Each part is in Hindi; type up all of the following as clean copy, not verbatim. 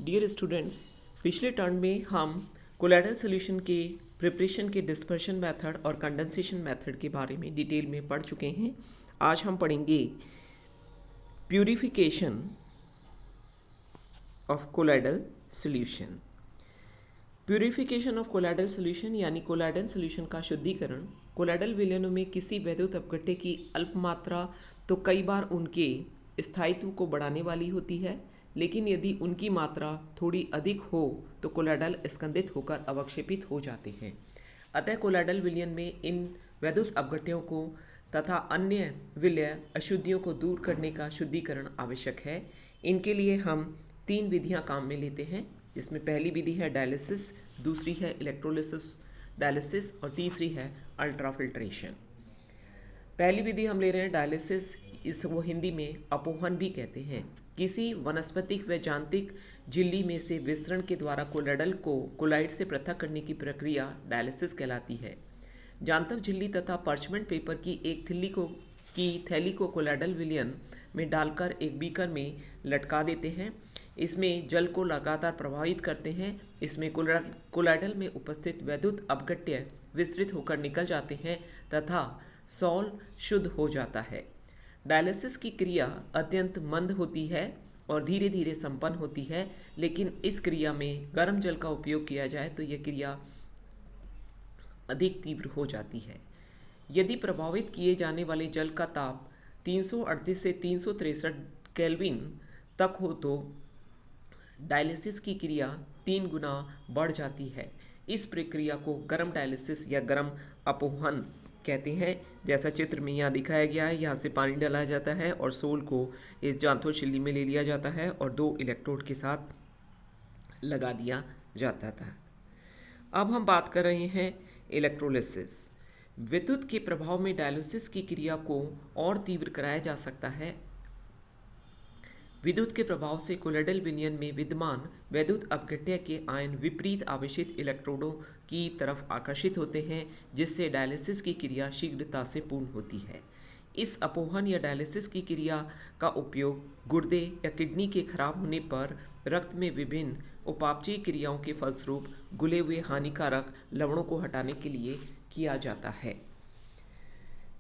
डियर स्टूडेंट्स, पिछले टर्म में हम कोलाइडल सॉल्यूशन के प्रिपरेशन के डिस्पर्शन मेथड और कंडेंसेशन मेथड के बारे में डिटेल में पढ़ चुके हैं। आज हम पढ़ेंगे purification of colloidal solution. Purification of colloidal solution यानी कोलाइडल सॉल्यूशन का शुद्धिकरण कोलाइडल विलयनों में किसी वैद्युत अपघट्य की अल्प मात्रा तो कई बार उनके स्थायित्व को बढ़ाने वाली होती है, लेकिन यदि उनकी मात्रा थोड़ी अधिक हो तो कोलाइडल स्कंदित होकर अवक्षेपित हो जाते हैं। अतः कोलाइडल विलयन में इन वैद्युत अपघट्यों को तथा अन्य विलय अशुद्धियों को दूर करने का शुद्धिकरण आवश्यक है। इनके लिए हम 3 विधियां काम में लेते हैं, जिसमें पहली विधि है डायलिसिस, दूसरी है इलेक्ट्रोलिसिस डायलिसिस और तीसरी है अल्ट्राफिल्ट्रेशन। पहली विधि हम ले रहे हैं डायलिसिस। इसको हिंदी में अपोहन भी कहते हैं। किसी वनस्पतिक व यांत्रिक झिल्ली में से विसरण के द्वारा कोलाइडल को कोलाइड से पृथक करने की प्रक्रिया डायलिसिस कहलाती है। जांतव झिल्ली तथा पार्चमेंट पेपर की एक थैली को कोलाइडल विलयन में डालकर एक बीकर में लटका देते हैं। इसमें जल को लगातार प्रभावित करते हैं। इसमें कोलाइडल में उपस्थित वैद्युत अपघट्य विस्तृत होकर निकल जाते हैं तथा सॉल शुद्ध हो जाता है। डायलिसिस की क्रिया अत्यंत मंद होती है और धीरे धीरे संपन्न होती है, लेकिन इस क्रिया में गर्म जल का उपयोग किया जाए तो यह क्रिया अधिक तीव्र हो जाती है। यदि प्रभावित किए जाने वाले जल का ताप 338 से 363 केल्विन तक हो तो डायलिसिस की क्रिया 3 गुना बढ़ जाती है। इस प्रक्रिया को गर्म डायलिसिस या गर्म अपोहन कहते हैं। जैसा चित्र में यहाँ दिखाया गया है, यहाँ से पानी डाला जाता है और सोल को इस जांतव झिल्ली में ले लिया जाता है और 2 इलेक्ट्रोड के साथ लगा दिया जाता था। अब हम बात कर रहे हैं इलेक्ट्रोलिसिस। विद्युत के प्रभाव में डायलिसिस की क्रिया को और तीव्र कराया जा सकता है। विद्युत के प्रभाव से कोलाइडल विलयन में विद्यमान वैद्युत अपघट्य के आयन विपरीत आवेशित इलेक्ट्रोडों की तरफ आकर्षित होते हैं, जिससे डायलिसिस की क्रिया शीघ्रता से पूर्ण होती है। इस अपोहन या डायलिसिस की क्रिया का उपयोग गुर्दे या किडनी के खराब होने पर रक्त में विभिन्न उपापचयी क्रियाओं के फलस्वरूप घुले हुए हानिकारक लवणों को हटाने के लिए किया जाता है।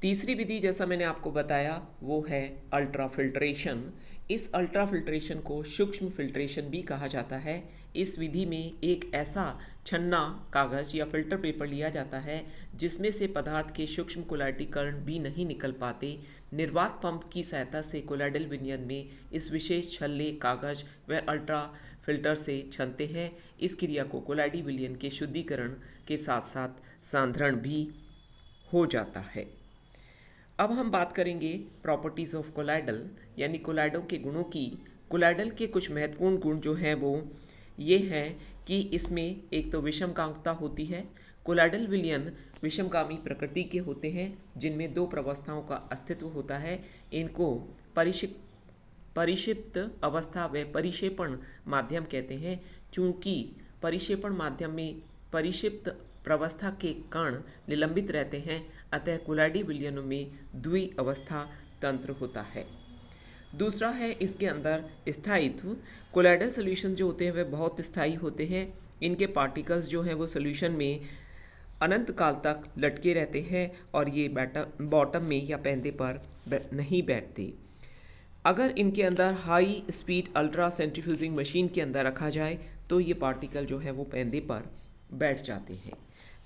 तीसरी विधि, जैसा मैंने आपको बताया, वो है अल्ट्राफिल्ट्रेशन। इस अल्ट्राफिल्ट्रेशन को सूक्ष्म फिल्ट्रेशन भी कहा जाता है। इस विधि में एक ऐसा छन्ना कागज या फिल्टर पेपर लिया जाता है जिसमें से पदार्थ के सूक्ष्म कोलाइडी कण भी नहीं निकल पाते। निर्वात पंप की सहायता से कोलाइडल विलयन में इस विशेष छल्ले कागज व अल्ट्रा फिल्टर से छनते हैं। इस क्रिया को कोलाइडी विलयन के शुद्धिकरण के साथ साथ सांद्रण भी हो जाता है। अब हम बात करेंगे प्रॉपर्टीज़ ऑफ कोलाइडल यानी कोलाइडों के गुणों की। कोलाइडल के कुछ महत्वपूर्ण गुण जो हैं वो ये हैं कि इसमें एक तो विषमकामता होती है। कोलाइडल विलयन विषमगामी प्रकृति के होते हैं, जिनमें 2 प्रवस्थाओं का अस्तित्व होता है। इनको परिक्षिप्त अवस्था व परिक्षेपण माध्यम कहते हैं। चूँकि परिक्षेपण माध्यम में परिक्षिप्त प्रवस्था के कण निलंबित रहते हैं, अतः कोलाइडी विलयनों में द्वि अवस्था तंत्र होता है। दूसरा है इसके अंदर स्थायित्व। कोलाइडल सॉल्यूशन जो होते हैं वे बहुत स्थायी होते हैं। इनके पार्टिकल्स जो हैं वो सॉल्यूशन में अनंत काल तक लटके रहते हैं और ये बॉटम में या पैंदे पर नहीं बैठते। अगर इनके अंदर high speed ultra centrifuging machine के अंदर रखा जाए तो ये पार्टिकल जो है वो पैंदे पर बैठ जाते हैं।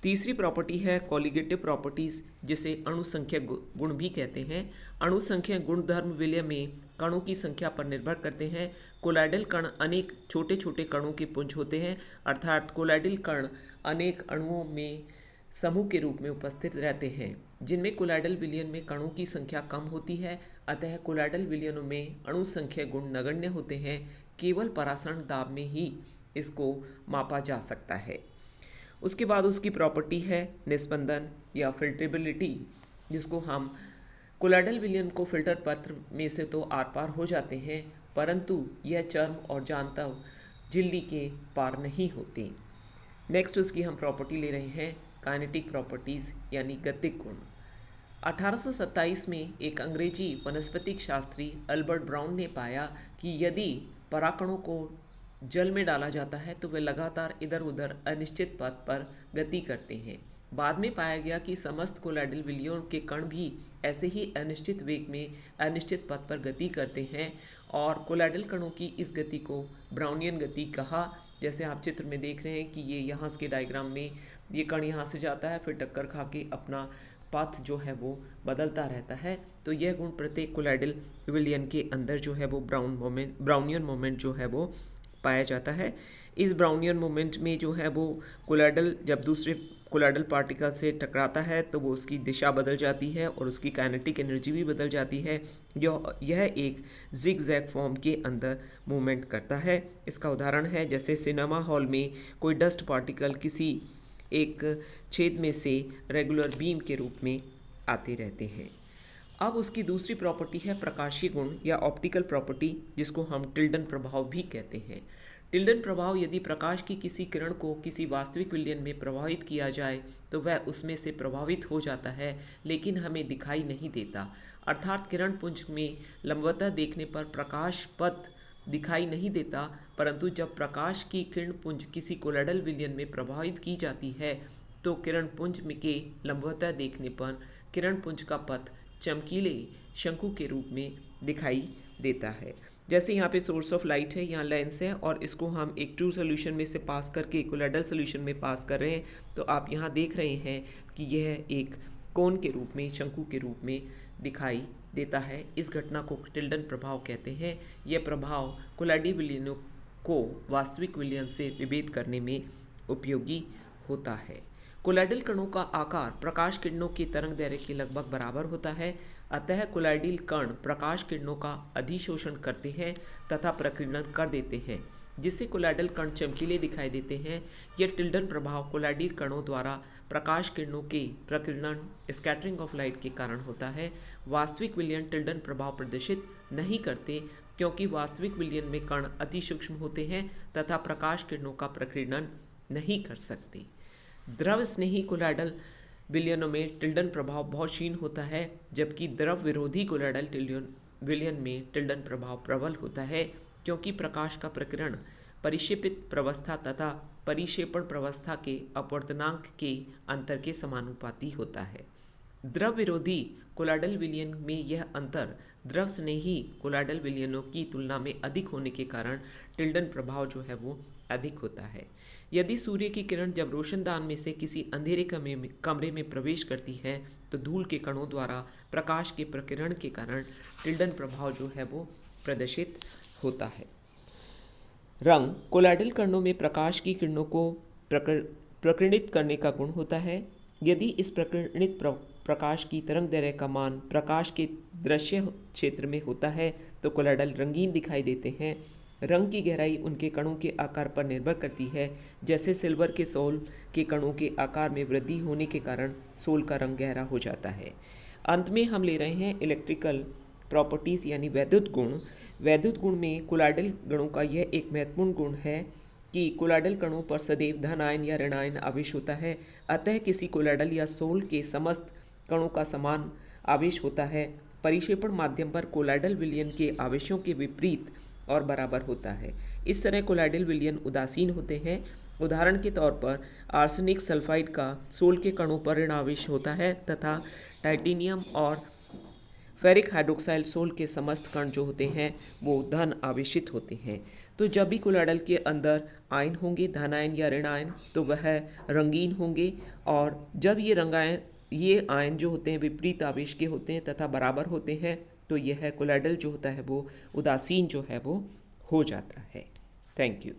तीसरी प्रॉपर्टी है कोलिगेटिव प्रॉपर्टीज़, जिसे अणुसंख्यक गुण भी कहते हैं। अणुसंख्यक गुणधर्म विलय में कणों की संख्या पर निर्भर करते हैं। कोलाइडल कण अनेक छोटे छोटे कणों के पुंज होते हैं, अर्थात कोलाइडल कण अनेक अणुओं में समूह के रूप में उपस्थित रहते हैं, जिनमें कोलाइडल विलयन में कणों की संख्या कम होती है। अतः कोलाइडल विलयनों में अणुसंख्यक गुण नगण्य होते हैं। केवल परासरण दाब में ही इसको मापा जा सकता है। उसके बाद उसकी प्रॉपर्टी है निस्पंदन या फिल्ट्रेबिलिटी, जिसको हम कोलाइडल विलयन को फिल्टर पत्र में से तो आर पार हो जाते हैं, परंतु यह चर्म और जांतव झिल्ली के पार नहीं होते। नेक्स्ट उसकी हम प्रॉपर्टी ले रहे हैं काइनेटिक प्रॉपर्टीज़ यानी गतिक गुण। 1827 में एक अंग्रेजी वनस्पतिक शास्त्री अल्बर्ट ब्राउन ने पाया कि यदि पराकणों को जल में डाला जाता है तो वे लगातार इधर उधर अनिश्चित पथ पर गति करते हैं। बाद में पाया गया कि समस्त कोलाइडल विलियों के कण भी ऐसे ही अनिश्चित वेग में अनिश्चित पथ पर गति करते हैं और कोलाइडल कणों की इस गति को ब्राउनियन गति कहा। जैसे आप चित्र में देख रहे हैं कि ये यहाँ के डायग्राम में ये कण यहाँ से जाता है, फिर टक्कर खा के अपना पाथ जो है वो बदलता रहता है। तो यह गुण प्रत्येक कोलाइडल विलियन के अंदर जो है वो ब्राउनियन मोमेंट जो है वो पाया जाता है। इस ब्राउनियन मोमेंट में जो है वो कोलाइडल जब दूसरे कोलाइडल पार्टिकल से टकराता है तो वो उसकी दिशा बदल जाती है और उसकी काइनेटिक एनर्जी भी बदल जाती है। यह एक जिग-जैग फॉर्म के अंदर मूवमेंट करता है। इसका उदाहरण है जैसे सिनेमा हॉल में कोई डस्ट पार्टिकल किसी एक छेद में से रेगुलर बीम के रूप में आते रहते हैं। अब उसकी दूसरी प्रॉपर्टी है प्रकाशीय गुण या ऑप्टिकल प्रॉपर्टी, जिसको हम टिल्डन प्रभाव भी कहते हैं। टिल्डन प्रभाव, यदि प्रकाश की किसी किरण को किसी वास्तविक विलयन में प्रभावित किया जाए तो वह उसमें से प्रभावित हो जाता है लेकिन हमें दिखाई नहीं देता। अर्थात किरण पुंज में लंबवतः देखने पर प्रकाश पथ दिखाई नहीं देता, परंतु जब प्रकाश की किरण पुंज किसी कोलाइडल विलयन में प्रभावित की जाती है तो किरण पुंज के लंबवतः देखने पर किरण पुंज का पथ चमकीले शंकु के रूप में दिखाई देता है। जैसे यहाँ पे सोर्स ऑफ लाइट है, यहाँ लेंस है और इसको हम एक ट्रू सोल्यूशन में से पास करके कोलाइडल सोल्यूशन में पास कर रहे हैं, तो आप यहाँ देख रहे हैं कि यह एक कोन के रूप में, शंकु के रूप में दिखाई देता है। इस घटना को टिल्डन प्रभाव कहते हैं। यह प्रभाव कोलाइडल विलयनों को वास्तविक विलयन से विभेद करने में उपयोगी होता है। कोलाइडल कणों का आकार प्रकाश किरणों की तरंग दैर्घ्य के लगभग बराबर होता है, अतः कोलाइडल कण प्रकाश किरणों का अधिशोषण करते हैं तथा प्रकीर्णन कर देते हैं, जिससे कोलाइडल कण चमकीले दिखाई देते हैं। यह टिल्डन प्रभाव कोलाइडल कणों द्वारा प्रकाश किरणों के प्रकीर्णन, स्कैटरिंग ऑफ लाइट के कारण होता है। वास्तविक विलयन टिल्डन प्रभाव प्रदर्शित नहीं करते क्योंकि वास्तविक विलयन में कण अति सूक्ष्म होते हैं तथा प्रकाश किरणों का प्रकीर्णन नहीं कर सकते। द्रव स्नेही कोलाइडल विलयनों में टिल्डन प्रभाव बहुत क्षीण होता है, जबकि द्रव विरोधी कोलाइडल विलयन में टिल्डन प्रभाव प्रबल होता है, क्योंकि प्रकाश का प्रकीर्ण परिक्षेपित प्रवस्था तथा परिक्षेपण प्रवस्था के अपवर्तनांक के अंतर के समानुपाती होता है। द्रव विरोधी कोलाइडल विलयन में यह अंतर द्रव स्नेही कोलाइडल विलयनों की तुलना में अधिक होने के कारण टिल्डन प्रभाव जो है वो अधिक होता है। यदि सूर्य की किरण जब रोशनदान में से किसी अंधेरे कमरे में प्रवेश करती है तो धूल के कणों द्वारा प्रकाश के प्रकीर्णन के कारण टिल्डन प्रभाव जो है वो प्रदर्शित होता है। रंग कोलाइडल कणों में प्रकाश की किरणों को प्रकीर्णित करने का गुण होता है। यदि इस प्रकीर्णित प्रकाश की तरंग दैर्घ्य का मान प्रकाश के दृश्य क्षेत्र में होता है तो कोलाइडल रंगीन दिखाई देते हैं। रंग की गहराई उनके कणों के आकार पर निर्भर करती है। जैसे सिल्वर के सोल के कणों के आकार में वृद्धि होने के कारण सोल का रंग गहरा हो जाता है। अंत में हम ले रहे हैं इलेक्ट्रिकल प्रॉपर्टीज़ यानी वैद्युत गुण। वैद्युत गुण में कोलाइडल गणों का यह एक महत्वपूर्ण गुण है कि कोलाइडल कणों पर सदैव धन आयन या ऋण आयन आवेश होता है, अतः किसी कोलाइडल या सोल के समस्त कणों का समान आवेश होता है। परिक्षेपण माध्यम पर कोलाइडल विलयन के आवेशों के विपरीत और बराबर होता है। इस तरह कोलाइडल विलयन उदासीन होते हैं। उदाहरण के तौर पर आर्सेनिक सल्फाइड का सोल के कणों पर ऋण आवेश होता है तथा टाइटेनियम और फेरिक हाइड्रोक्साइड सोल के समस्त कण जो होते हैं वो धन आवेशित होते हैं। तो जब भी कोलाइडल के अंदर आयन होंगे, धन आयन या ऋण आयन, तो वह रंगीन होंगे, और जब ये आयन जो होते हैं विपरीत आवेश के होते हैं तथा बराबर होते हैं तो यह कोलाइडल जो होता है वो उदासीन जो है वो हो जाता है। Thank you.